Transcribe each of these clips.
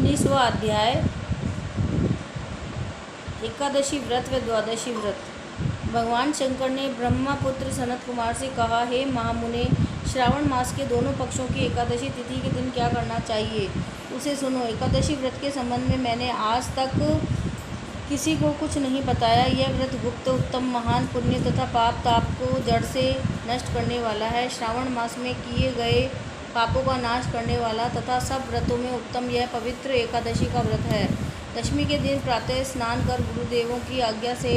19वां अध्याय एकादशी व्रत व द्वादशी व्रत। भगवान शंकर ने ब्रह्मपुत्र सनत कुमार से कहा, हे महामुने, श्रावण मास के दोनों पक्षों की एकादशी तिथि के दिन क्या करना चाहिए उसे सुनो। एकादशी व्रत के संबंध में मैंने आज तक किसी को कुछ नहीं बताया। यह व्रत गुप्त, उत्तम, महान, पुण्य तथा पाप ताप को जड़ से नष्ट करने वाला है। श्रावण मास में किए गए पापों का नाश करने वाला तथा सब व्रतों में उत्तम यह पवित्र एकादशी का व्रत है। दशमी के दिन प्रातः स्नान कर गुरुदेवों की आज्ञा से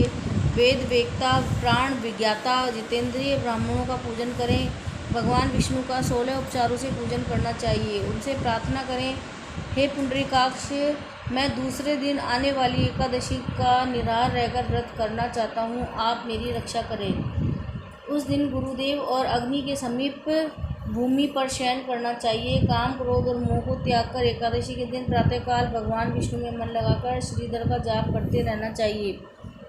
वेद वेत्ता, प्राण विज्ञाता, जितेंद्रिय ब्राह्मणों का पूजन करें। भगवान विष्णु का 16 उपचारों से पूजन करना चाहिए। उनसे प्रार्थना करें, हे पुंडरीकाक्ष, मैं दूसरे दिन आने वाली एकादशी का निराहार रहकर व्रत करना चाहता हूँ, आप मेरी रक्षा करें। उस दिन गुरुदेव और अग्नि के समीप भूमि पर शयन करना चाहिए। काम, क्रोध और मोह को त्याग कर एकादशी के दिन प्रातःकाल भगवान विष्णु में मन लगाकर श्रीधर का जाप करते रहना चाहिए।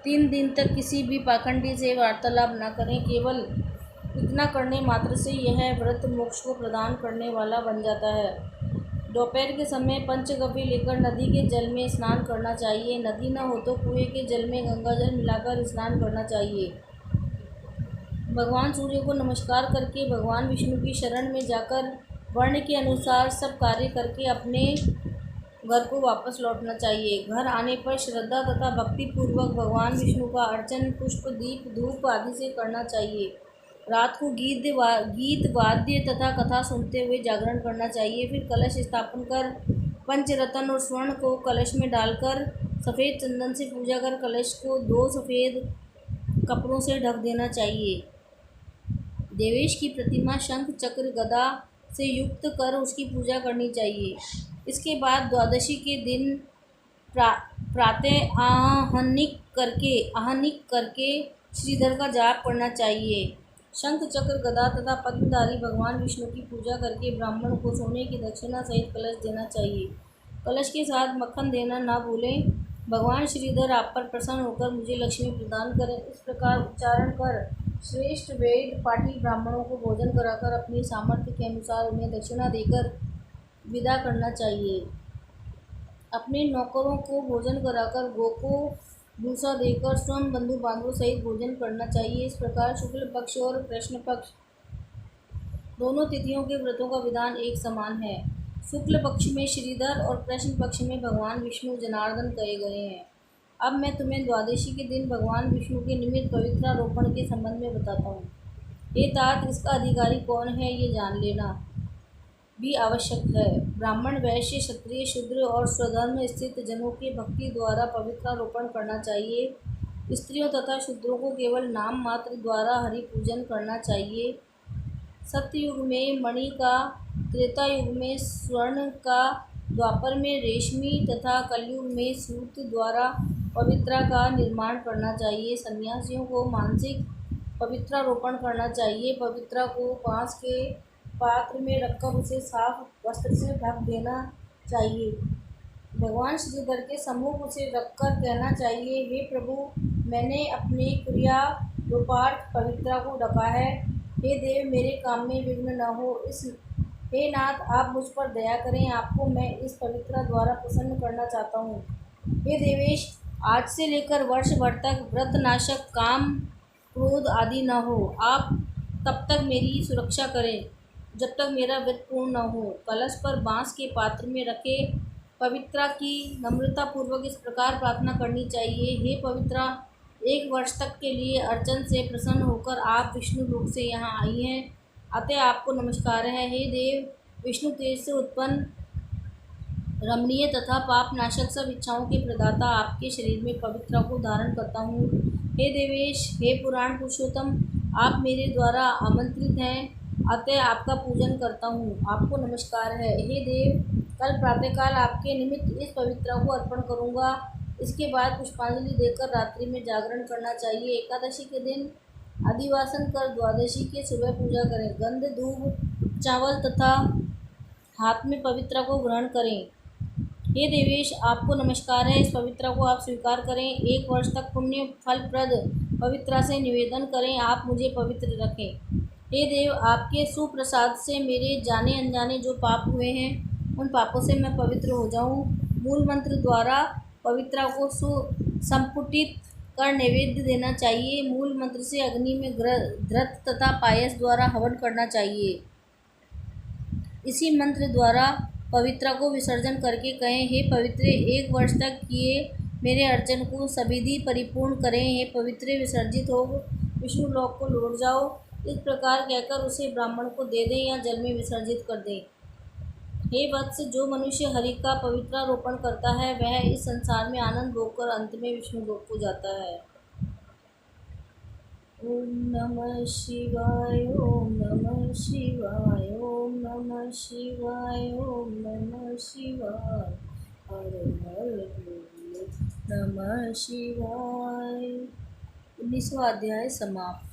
3 दिन तक किसी भी पाखंडी से वार्तालाप न करें। केवल इतना करने मात्र से यह व्रत मोक्ष को प्रदान करने वाला बन जाता है। दोपहर के समय पंचगव्य लेकर नदी के जल में स्नान करना चाहिए। नदी न हो तो कुएं के जल में गंगा जल मिलाकर स्नान करना चाहिए। भगवान सूर्य को नमस्कार करके भगवान विष्णु की शरण में जाकर वर्ण के अनुसार सब कार्य करके अपने घर को वापस लौटना चाहिए। घर आने पर श्रद्धा तथा भक्ति पूर्वक भगवान विष्णु का अर्चन पुष्प, दीप, धूप आदि से करना चाहिए। रात को गीत वाद्य तथा कथा सुनते हुए जागरण करना चाहिए। फिर कलश स्थापन कर पंचरत्न और स्वर्ण को कलश में डालकर सफ़ेद चंदन से पूजा कर कलश को 2 सफ़ेद कपड़ों से ढक देना चाहिए। देवेश की प्रतिमा शंख चक्र गदा से युक्त कर उसकी पूजा करनी चाहिए। इसके बाद द्वादशी के दिन प्रातः आहनिक करके श्रीधर का जाप करना चाहिए। शंख चक्र गदा तथा पद्मधारी भगवान विष्णु की पूजा करके ब्राह्मण को सोने की दक्षिणा सहित कलश देना चाहिए। कलश के साथ मक्खन देना ना भूलें। भगवान श्रीधर आप पर प्रसन्न होकर मुझे लक्ष्मी प्रदान करें, इस प्रकार उच्चारण कर श्रेष्ठ वेद पाठी ब्राह्मणों को भोजन कराकर अपनी सामर्थ्य के अनुसार उन्हें दक्षिणा देकर विदा करना चाहिए। अपने नौकरों को भोजन कराकर गौ को भूसा देकर स्वयं बंधु बांधवों सहित भोजन करना चाहिए। इस प्रकार शुक्ल पक्ष और कृष्ण पक्ष दोनों तिथियों के व्रतों का विधान एक समान है। शुक्ल पक्ष में श्रीधर और कृष्ण पक्ष में भगवान विष्णु जनार्दन कहे गए हैं। अब मैं तुम्हें द्वादशी के दिन भगवान विष्णु के निमित्त पवित्रारोपण के संबंध में बताता हूँ। हे तात, इसका अधिकारी कौन है ये जान लेना भी आवश्यक है। ब्राह्मण, वैश्य, क्षत्रिय, शूद्र और स्वधर्म स्थित जनों के भक्ति द्वारा पवित्रारोपण करना चाहिए। स्त्रियों तथा शूद्रों को केवल नाम मात्र द्वारा हरि पूजन करना चाहिए। सत्ययुग में मणि का, त्रेता युग में स्वर्ण का, द्वापर में रेशमी तथा कलयुग में सूत द्वारा पवित्रा का निर्माण करना चाहिए। सन्यासियों को मानसिक पवित्रारोपण करना चाहिए। पवित्रा को बांस के पात्र में रखकर उसे साफ वस्त्र से ढक देना चाहिए। भगवान श्रीधर के सम्मुख उसे रखकर कहना चाहिए, हे प्रभु, मैंने अपने क्रिया रूपार्थ पवित्रा को ढका है। हे देव, मेरे काम में विघ्न न हो। हे नाथ, आप मुझ पर दया करें, आपको मैं इस पवित्रा द्वारा प्रसन्न करना चाहता हूँ। हे देवेश, आज से लेकर वर्ष भर तक व्रत नाशक काम, क्रोध आदि न हो। आप तब तक मेरी सुरक्षा करें जब तक मेरा व्रत पूर्ण न हो। कलश पर बांस के पात्र में रखे पवित्रा की नम्रता पूर्वक इस प्रकार प्रार्थना करनी चाहिए, हे पवित्रा, 1 वर्ष तक के लिए अर्चन से प्रसन्न होकर आप विष्णु लोक से यहाँ आई हैं, अतः आपको नमस्कार है। हे देव, विष्णु तेज से उत्पन्न रमणीय तथा पाप नाशक सब इच्छाओं के प्रदाता आपके शरीर में पवित्रा को धारण करता हूँ। हे देवेश, हे पुराण पुरुषोत्तम, आप मेरे द्वारा आमंत्रित हैं, अतः आपका पूजन करता हूँ, आपको नमस्कार है। हे देव, कल प्रातःकाल आपके निमित्त इस पवित्रा को अर्पण करूँगा। इसके बाद पुष्पांजलि देकर रात्रि में जागरण करना चाहिए। एकादशी के दिन अधिवासन कर द्वादशी के सुबह पूजा करें। गंध, दूब, चावल तथा हाथ में पवित्रा को ग्रहण करें। हे देवेश, आपको नमस्कार है, इस पवित्रा को आप स्वीकार करें। 1 वर्ष तक पुण्य फलप्रद पवित्रा से निवेदन करें, आप मुझे पवित्र रखें। हे देव, आपके सुप्रसाद से मेरे जाने अनजाने जो पाप हुए हैं उन पापों से मैं पवित्र हो जाऊं। मूल मंत्र द्वारा पवित्रा को संपुटित कर नैवेद्य देना चाहिए। मूल मंत्र से अग्नि में घृत तथा पायस द्वारा हवन करना चाहिए। इसी मंत्र द्वारा पवित्रा को विसर्जन करके कहें, हे पवित्रे, 1 वर्ष तक किए मेरे अर्चन को सविधि परिपूर्ण करें। हे पवित्रे, विसर्जित हो विष्णु लोक को लौट जाओ। इस प्रकार कहकर उसे ब्राह्मण को दे दें या जल में विसर्जित कर दें। हे वत्स, जो मनुष्य हरि का पवित्रारोपण करता है वह इस संसार में आनंद भोगकर अंत में विष्णु लोक को जाता है। ओम नमः शिवाय, ओम नमः शिवाय, ओम नमः शिवाय, ओम नमः शिवाय, हर हर बोले नमः शिवाय। 19वां अध्याय समाप्त।